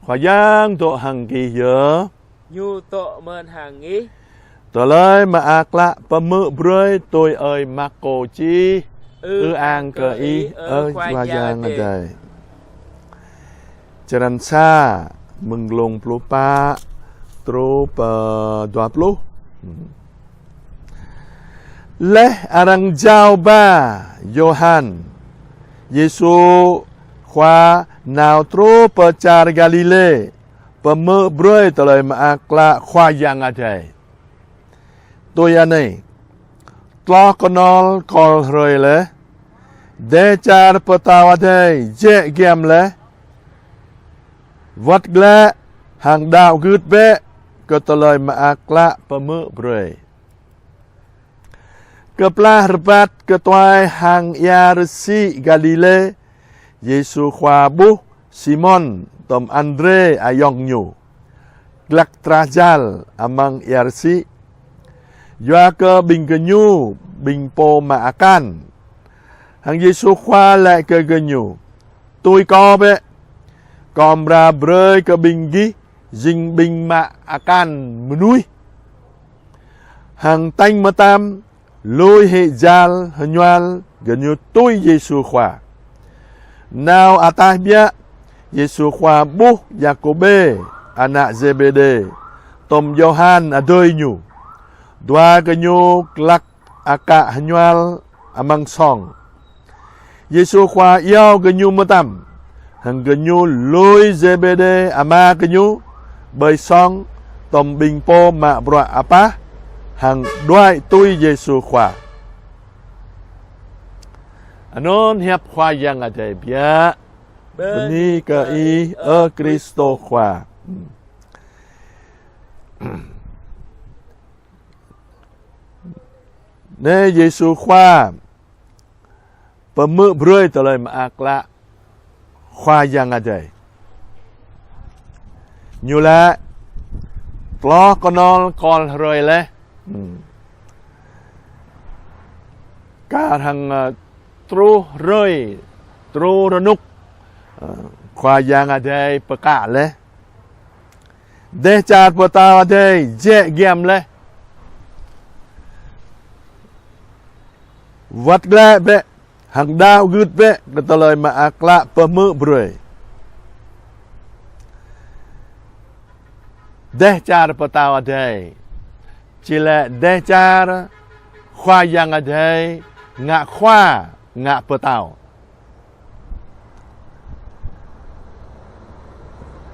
Khoa giang tổ hàng kỳ nhớ nhu tộ mơn hàng ý tổ lời mà ác lạ bà mự brơi tôi ơi mạc cổ chi an cờ ý khoa giang ở đây Charan sa menglong pelupa tro dua puluh leh arang jau ba Yohan Yesu khoa nào tro pecar Galile pemơ broi toloi maakla khoa yang adai tôi anh này tlo konol kol roi le de char petawa dai je gem le vắt gle hàng đạo gứt bệ cơ tờ lời mà ác lạ bà mơ bưởi cơ pla rbat cơ toai hàng Yarsi Galile Yesu khoa bu Simon tom Andre ayong nyu glak trajal amang Yarsi doa cơ bình cơ nyu bình po mà akan hàng Yesu khoa lại cơ cơ nyu tôi có bệ còn ra brơi cơ bình ghi dinh bình mạ akan menui hàng tanh mà tam lôi hệ jal hanyal gần như tôi Giêsu khoa nào atas bia Giêsu khoa bu Jacobe anak Zebede tom Yohan adoy nyu dua kenyu klak aka hanyal amang song Giêsu khoa yao kenyu mà tam hàng kenyu lôi Zebede ama kenyu bơi song tom bình po mạ bọa apa hàng đoại tôi Giêsu khoa anon hiệp khoa yang ada bia beni ke i Kristo khoa ne Giêsu khoa pemự brơi toloi ma akla khoa yang ada nyula tlo konol kol roi le cả thằng tru rơi tru ranuk khoa yang ada peka le de char pota ada je gem le vắt gle be hàng đao gứt be cái tờ lời mà akla pemự brơi de char pota ada chile de char khoa yang ada ngạ khoa ngạ petau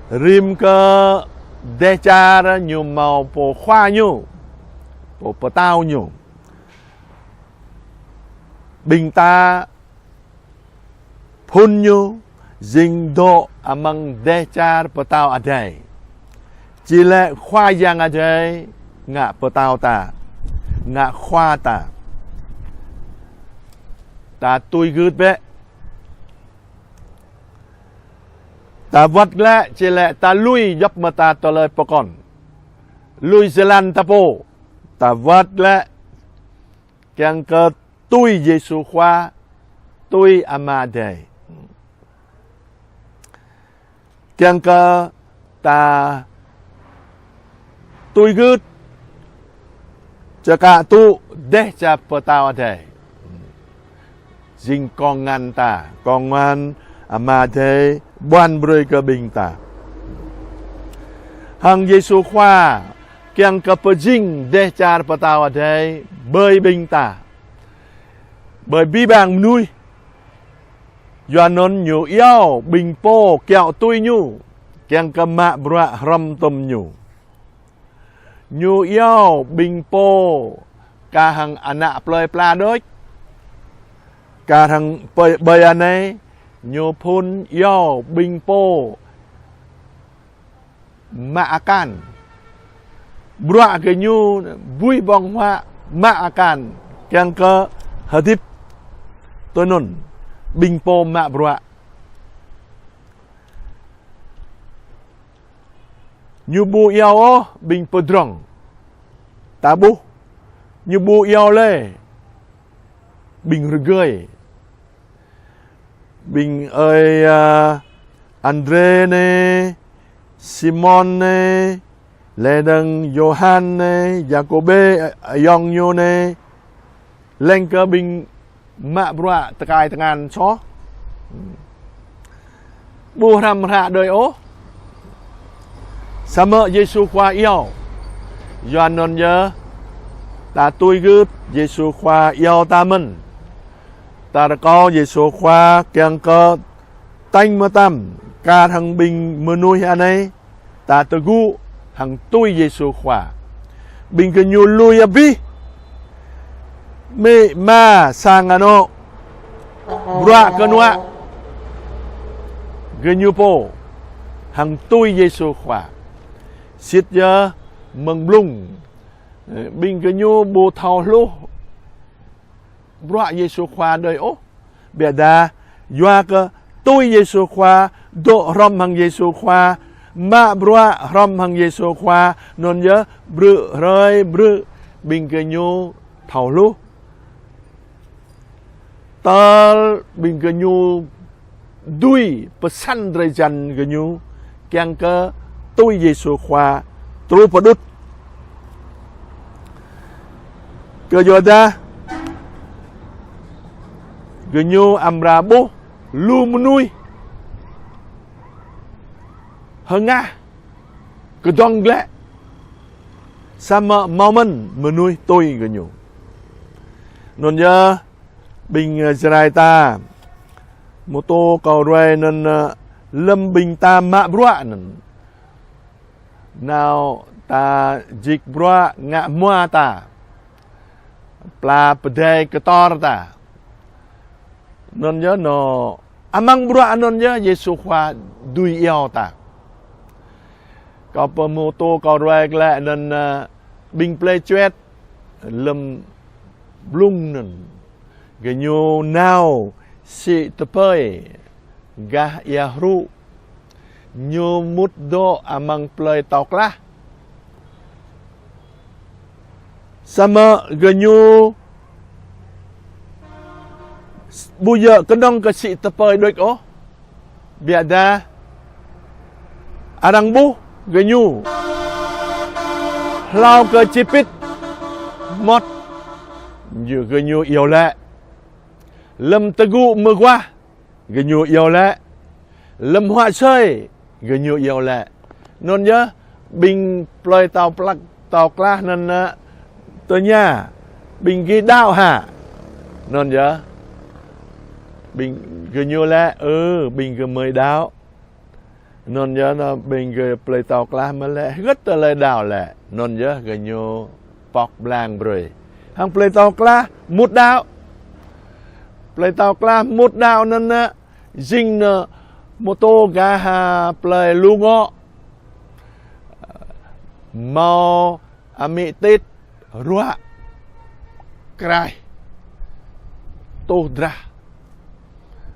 rim ke decar nyu mau po khoa nyu po petau nyu bình ta phun nyu ding do amang decar petau adai chile khoa yang adai ngạ petau ta ngạ khoa ta ta tôi gứt bé ta vắt lẹ chỉ lẹ ta lui dấp mà ta tờ lời bò con lui zealand ta po ta vắt lẹ càng cơ tôi Giêsu khoa tôi amade càng cơ ta tôi gứt cho cả tu để cho bờ tao adai dinh con ngăn ta con ngoan mà thế ban brơi cơ bình ta hàng Giêsu khoa kiang cơ bờ dinh để char patao thế bơi bình ta bơi bi bang nuôi do non nhu yêu bình po kẹo tôi nhu kiang cơ mạ bra ram tom nhu yêu bình po cả hàng anak plei pla đôi cả thằng bơi anh ấy nhiều phun yo bình po mạ akan bra cái nhu vui bong hoa mạ akan càng cơ hợp tiếp tôi nôn bình po mạ bra nhu bu yo bình po drong ta bu nhu bu yo le bình rơi bình ơi Andre nè Simon nè, lê đằng Johan nè, Jacobe Yong Nyo nè, lên cơ bình mạ bọa tà cài tà ngàn chó. Bùa rằm rạ đời ố. Sa mơ Giê-xu khoa yêu. Doan nôn nhớ. Ta tui gớp Giê-xu khoa yêu ta mình. Ta đã có Giê-xu khoa kèng cơ tanh mơ tâm. Ca thằng bình mơ nuôi anh ấy. Ta tự gu thằng tui Giê-xu khoa. Bình cơ nhu lui à vi. Mê ma sang ano. Bra cơ nua. Cơ nhu po. Thằng tui Giê-xu khoa. Xít nhớ mừng lung. Bình cơ nhu bồ thảo lô. Bra Giê-xu khoa đời ố. Bè đà. Doa cơ tui Giê-xu khoa. Độ rõm hằng Giê-xu khoa. Mạ bra rõm hằng Giê-xu khoa. Nôn nhớ bự rơi bự. Bình cơ nhu thảo lô. Ta bình cơ nhu đuôi pesan dari jan ke nyu kiang ke tui Yesu khoa tru padut ke yoda ke nyu amrabu lu menui hanga ke dong gle sama moment menui tui ke nyu non ya bình Girai ta mô tô cầu rê nên lâm bình ta mạ brua nên nào ta dịch brua ngạ mua ta pla pedai ketor ta nên nhớ nó amang brua nên nhớ Giê-xu khoa đuôi yêu ta có bờ mô tô cầu rê lại nên bình plei chuet lâm lung nên cái nhu nào si tepoi gah yahru nyu mut do amang plei tọc la sama ganyu bu giờ cái đông cái si tepoi đôi ó biada arang bu ganyu lao cái chipit mot như ganyu yêu lệ lâm tegu mưa qua gần nhiều yêu lệ lâm họa chơi gần nhiều yêu lệ nôn nhớ bình plei tàu plak tàu kla nên tôi nha bình ghi đao hả nôn nhớ bình gần nhiều lệ bình gần mười đao nôn nhớ nó bình gần plei tàu kla mà lệ rất là lệ đào lệ nôn nhớ gần nhiều bọc blang rồi hàng plei tàu kla một đao plei tàu kla một đào nên dinh mô tô ga ha plei lu ngọ mau ami tít rua crai tô dra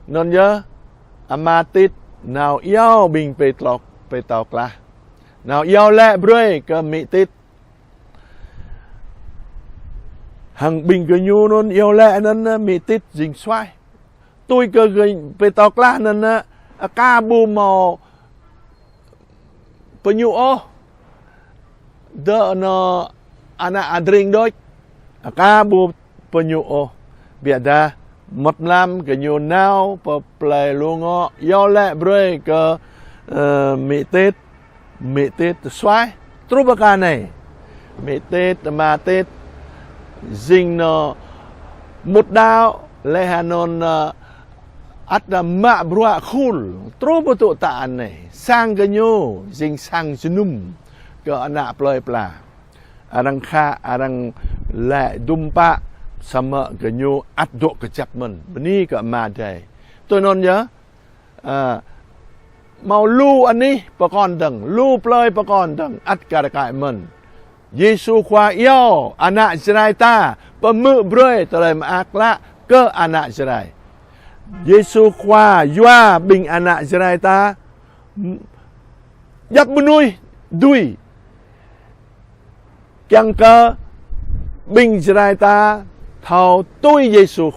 nên nhớ amatit nào yêu bình pe tàu kla nào yêu lệ brei cơ mi tít hằng bình cơ nhu nôn yêu lệ nên mi tít dình xoay tôi cơ gầy pe tàu kla nên ca bu mò penyu ô đỡ nó anak adring đôi ca bu penyu ô biệt đa một năm cái nhu nào per play luôn ngọ yêu lệ brei cơ mi tít xoay trú bạc ca này mi tít mà tít dinh nó một đao lê hà nôn ada mak beruak khul terus betul tak aneh sang kenyo ding sang jenum ke anak pelai pela arang kha arang le dumpa sama kenyo aduk kejap men beni ke madai tôi non nhớ mau lu anh ni pakon deng lu pelai pakon deng at karakai men Yesu khoa yêu anak Israel ta pemuk broi terlem akla ke anak Israel Yesu khoa doa bình anak Israel ta dap menui dui kiang ke bình Israel ta thao tôi Yesu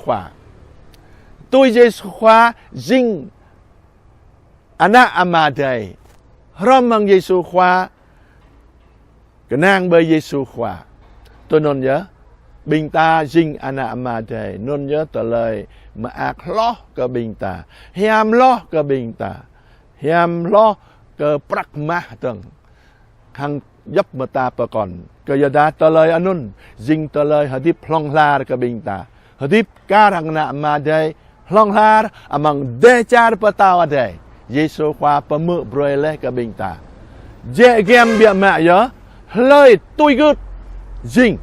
khoa jing anak amadai râm bằng Giêsu khoa cái nàng bơi Giêsu khoa tôi nôn nhớ bình ta dinh ana mà thầy nôn nhớ tờ lời mà ác lo cơ bình ta hiam lo cơ bình ta hiam lo cơ prak ma tầng hằng dấp mà ta bà còn cơ giờ đã tờ lời anun dinh tờ lời hợp tiếp long la cơ bình ta hợp tiếp ca răng nạ mà thầy long la amang đê cha bà tao thầy Giêsu khoa bà mự bồi lê cơ bình ta dễ ghem bịa mẹ nhớ lời tôi gứt dinh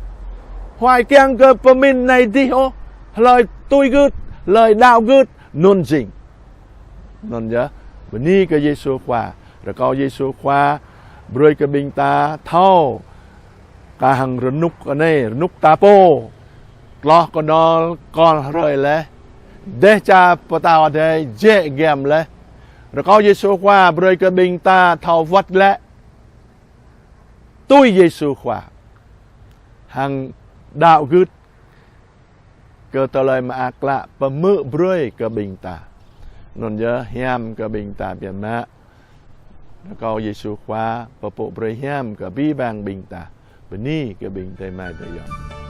hoài keng cơ bà mình này đi ô lời tôi gứt lời đạo gứt nôn dinh nôn nhớ và ni cơ Giêsu khoa rồi có Giêsu khoa bồi cơ bình ta thâu cả hàng rửa nút ở đây nút ta bô lo con đó con rời lê đê cha bà tao ở đây dễ ghem lê rồi có Giêsu khoa bồi cơ bình ta thâu vật lê tôi Giêsu khoa hàng đạo gứt cơ tờ lời mà ác lạ bà mự bơi cơ bình ta nôn nhớ hiam cơ bình ta biển mạ rồi có Giêsu khoa bà bộ bơi hiam cơ bí bang bình ta bà ni cơ bình tay mai tay dòng